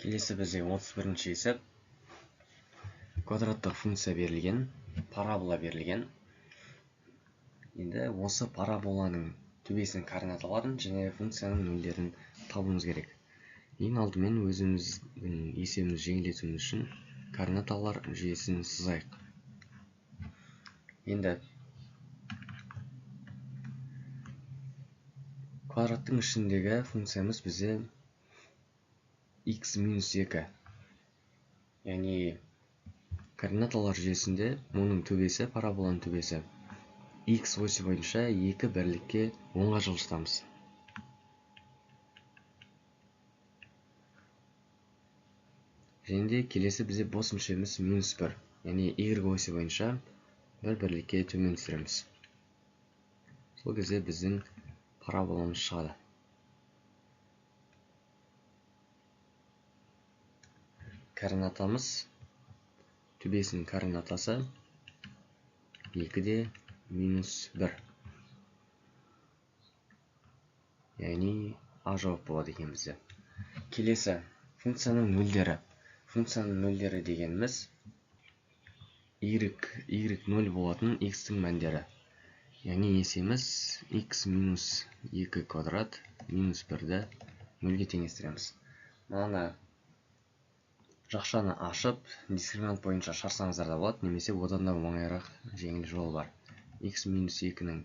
Келесі бізде 31-ші есеп. Квадраттық функция берілген, парабола берілген. Енді осы параболаның төбесінің координаталарын және функцияның нөлдерін табуымыз керек. Ең алдымен өзіміздің есебімізді жеңілдетуіміз үшін координаталар жүйесін сызайық. Енді квадраттың ішіндегі функциямыз бізде x-2. Яғни координаталар жүйесінде оның төбесі, параболаның төбесі x оси бойынша 2 бірлікке 10-ға жылжытамыз. Және де келесі бізде бос мүшеміз -1, яғни y оси бойынша 1 бірлікке төмен түсіреміз. Сол кезде біздің параболамыз шығады. Координатамыз, төбесінің координатасы 2-де -1. Яғни А жауап болады екен бізде. Келесі функцияның нөлдері. Функцияның нөлдері дегеніміз y0 болатын x-тің мәндері. Яғни есеміз x-2 квадрат -1-ді 0-ге теңестіреміз. Мынаны жақшаны ашып, дискриминант бойынша шарсаңыздар да болады, немесе одан да оңайырақ жеңіл жол бар. x-2-ның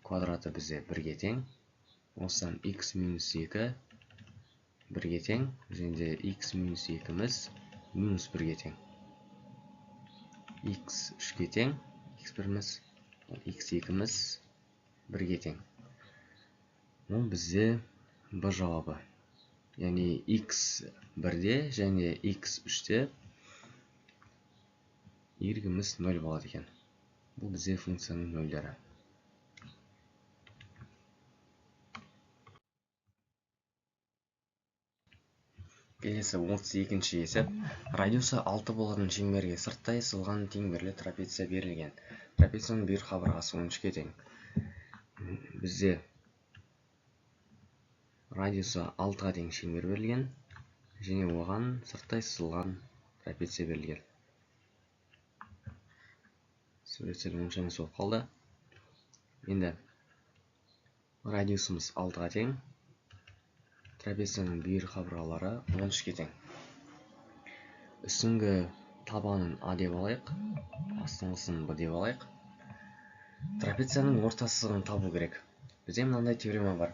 квадраты бізде 1-ге тең. Осыдан x-2 1-ге тең, және де x-2-міз -1-ге тең. x 3-ге тең, x1-міз, x2-міз 1-ге тең. Ол бізде Б жауабы. Яғни x 1-де және x 3-де y-міз 0 болады екен. Бұл бізде функцияның нөлдері. Келесі 32-ші есеп. Радиусы 6 болатын шеңберге сырттай сызылған теңберлі трапеция берілген. Трапецияның бір қабырғасы 13-ге тең. Бізде радиусы 6-ға тең шеңбер берілген, және оған сырттай сызылған трапеция берілген. Суреттердің онша емес болып қалды. Енді радиусымыз 6-ға тең, трапецияның бүйір қабырғалары 13-ге тең. Үстіңгі табанын А деп алайық, астыңғысын Б деп алайық. Трапецияның орта сызығын табу керек. Бізде мынандай теорема бар.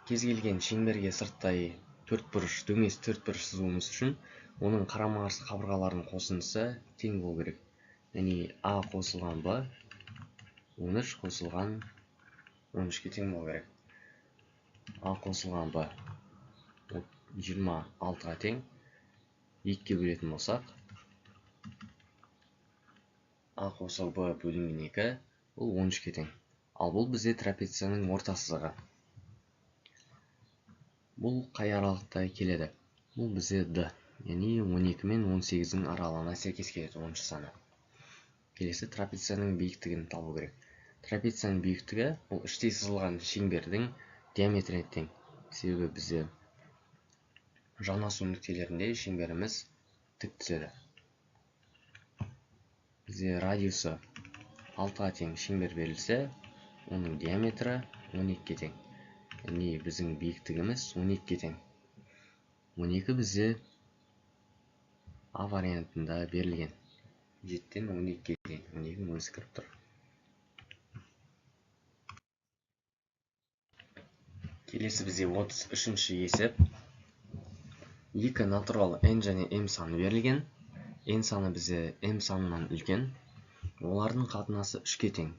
Кез келген шеңберге сырттай төртбұрыш, дөңес төртбұрыш сызуымыз үшін оның қарама-қарсы қабырғаларының қосындысы тең болу керек. Яғни А қосылған Б 13 қосылған 13-ге тең болу керек. А қосылған Б 26-ға тең. 2-ге бөлетін болсақ, А қосылған Б бөлінген 2 бұл 13-ге тең. Ал бұл бізде трапецияның орта сызығы. Бұл қай аралықта келеді? Бұл бізде D, яғни 12 мен 18-дің аралығына сәйкес келеді 10-шы саны. Келесі трапецияның биіктігін табу керек. Трапецияның биіктігі бұл іштей сызылған шеңбердің диаметріне тең. Себебі бізде жанасу нүктелерінде шеңберіміз тік түседі. Бізде радиусы 6-ға тең шеңбер берілсе, оның диаметрі 12-ге тең. Яғни біздің биіктігіміз 12-ге тең. 12 бізде А вариантында берілген. 7-тен 12-ге тең. 12 мөлшері кіріп тұр. Келесі бізде 33-ші есеп. 2 натурал n және m саны берілген. N саны бізде m санынан үлкен. Олардың қатынасы 3-ге тең.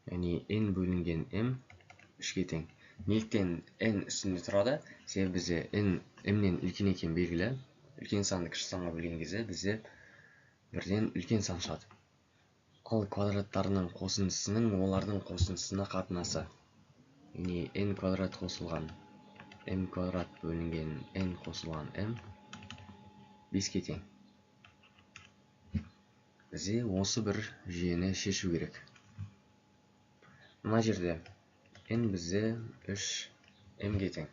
Яғни n бөлінген m 3-ге тең. Неліктен n үстінде тұрады? Себебі бізде n m-нен үлкен екен белгілі. Үлкен санды кіші санға бөлген кезде бізде бірден үлкен сан шығады. Ал квадраттарының қосындысының олардың қосындысына қатынасы. Яғни n квадрат қосылған m квадрат бөлінген n қосылған m 5-ке тең. Бізде осы бір жүйені шешу керек. Мына жерде n бізде 3 m-ге тең.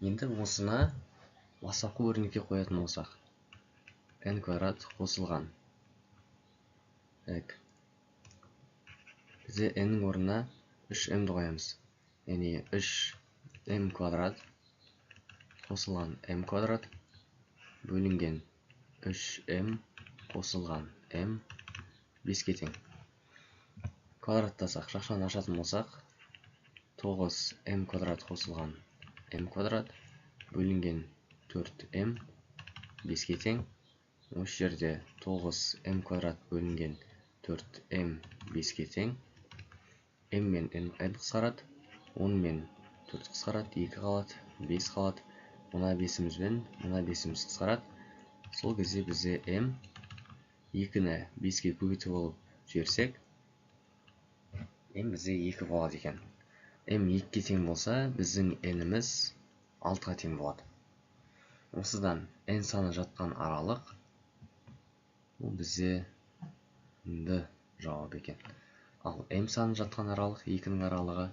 Енді осыны бастапқы өрнекке қоятын болсақ, n квадрат қосылған бізде n-нің орнына 3m-ді қоямыз. Яғни 3m квадрат қосылған m квадрат бөлінген 3m қосылған m 5-ке тең. Квадраттасақ, шақшаны ашатын болсақ, 9m квадрат қосылған m квадрат бөлінген 4m 5-ке тең. Осы жерде 9m квадрат бөлінген 4m 5-ке тең. m мен n қысқарады, 10 мен 4 қысқарады, 2 қалады, 5 қалады. Мына 5-імізбен мына 5-іміз қысқарады. Сол кезде бізде m 2-ні 5-ке көбейтіп алып жіберсек, m бізде 2 болады екен. m 2-ке тең болса, біздің n-іміз 6-ға тең болады. Осыдан n саны жатқан аралық бұл бізде д жауап екен. Ал m саны жатқан аралық, 2-нің аралығы,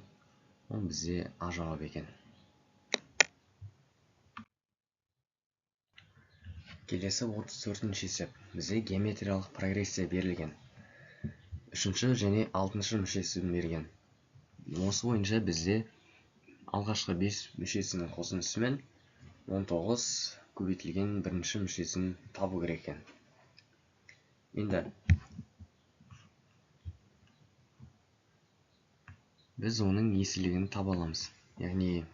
ол бізде а жауап екен. Келесі 34-ші есеп. Бізде геометриялық прогрессия берілген. 3-ші және 6-ші мүшесін берген. Осы бойынша бізде алғашқы 5 мүшесінің қосындысымен 19 көбейтілген 1-ші мүшесін табу керек екен. Енді біз оның еселігін таба аламыз. Яғни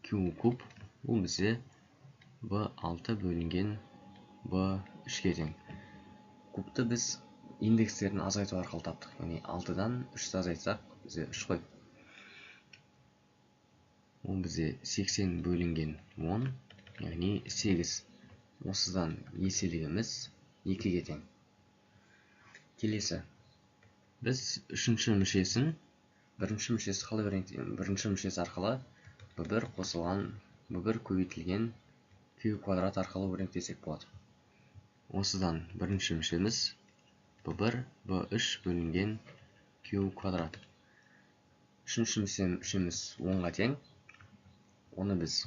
q куб бұл бізде b6 бөлінген b3-ке тең. Кубты біз индекстерін азайту арқылы таптық. Яғни 6-дан 3-ті азайтсақ, бізде 3 қой. Ол бізде 80 бөлінген 10, яғни 8. Осыдан еселігіміз 2-ге тең. Келесі. Біз 3-ші мүшесін, 1-ші мүшесі қалай өрнектейміз? 1-ші мүшесі арқылы b1 қосылған b1 көбейтілген q квадрат арқылы өрнектесек болады. Осыдан 1-ші мүшеміз b1 b3 бөлінген q квадрат. 3-ші мүшеміз 10-ға тең. Оны біз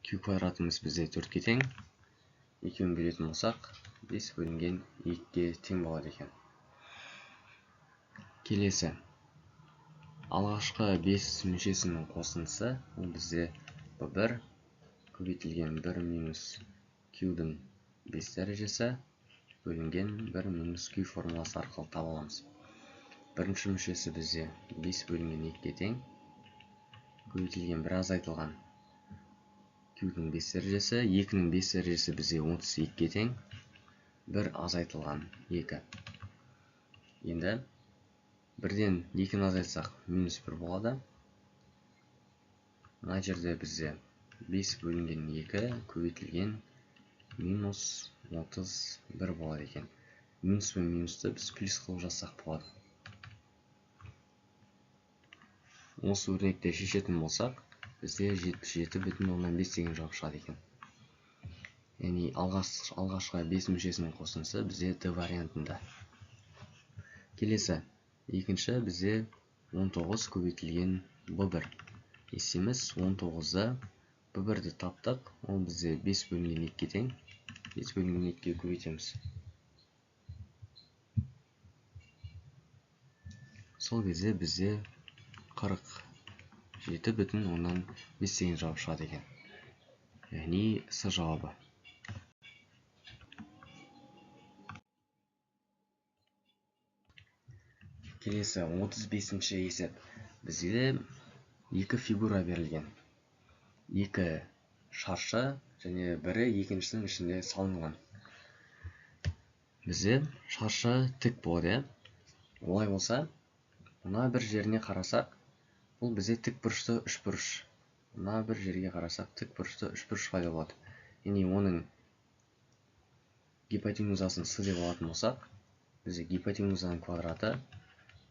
q квадратымыз бізде 4-ке тең. 2-ін бөлетін болсақ, 5 бөлінген 2-ге тең болады екен. Келесі. Алғашқы 5 мүшесінің қосындысы, ол бізде b1 көбейтілген 1 минус q-дің 5 дәрежесі бөлінген 1 минус q формуласы арқылы таба аламыз. 1-ші мүшесі бізде 5 бөлінген 2-ге тең. Көбейтілген 1 азайтылған q-дің 5 дәрежесі, 2-нің 5 дәрежесі бізде 32-ге тең. 1 азайтылған 2. Енді 1-ден 2-ні азайтсақ, минус 1 болады. Мына жерде бізде 5 бөлінген 2 көбейтілген минус 31 болады екен. Минус пен минусты біз плюс қылып жазсақ болады. Осы өрнекте шешетін болсақ, бізде 77,5 деген жауап шығады екен. Яғни алғашқы 5 мүшесінің қосындысы бізде д вариантында. Келесі. Екінші бізде 19 көбейтілген b1. Есеміз 19-да b1-ді таптық. Ол бізде 5 бөлінген 2-ге тең. 5 бөлінген 2-ге көбейтеміз. Сол кезде бізде 47,5 деген жауап шығады екен. Яғни С жауабы. Келесі 35-ші есеп. Бізге 2 фигура берілген. 2 шаршы және бірі екіншісінің ішінде салынған. Бізде шаршы тік болады. Олай болса, мына бір жеріне қарасақ, бұл бізде тік бұрышты үшбұрыш. Мына бір жерге қарасақ, тік бұрышты үшбұрыш пайда болады. Яғни оның гипотенузасын С деп алатын болсақ, бізде гипотенузаның квадраты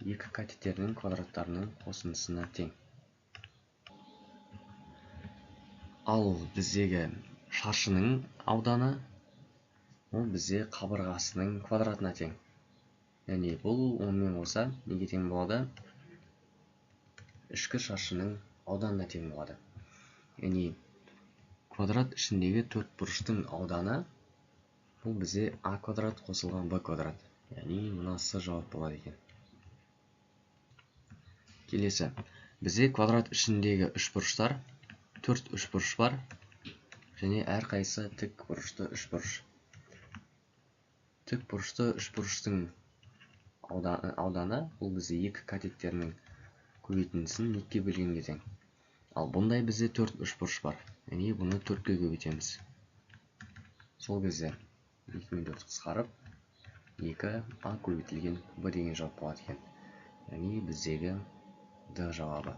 2 катеттерінің квадраттарының қосындысына тең. Ал біздегі шаршының ауданы, ол бізде қабырғасының квадратына тең. Яғни бұл онымен қоса неге тең болады? Ішкі шаршының ауданына тең болады. яғни квадрат ішіндегі төрт бұрыштың ауданы бұл бізде а квадрат қосылған б квадрат. Яғни мына С жауап болады екен. Келесі, бізде квадрат ішіндегі үшбұрыштар, төрт үшбұрыш бар, және әрқайсысы тік бұрышты үшбұрыш. Тік бұрышты үшбұрыштың ауданы бұл бізде екі катеттерінің көбейтіндісін екіге бөлгенге тең. Ал бұндай бізде төрт үшбұрыш бар. Яғни бұны төртке көбейтеміз. Сол кезде 2/4 қысқарып, 2а көбейтілген b деген жауап болады екен. Яғни біздегі D жауабы.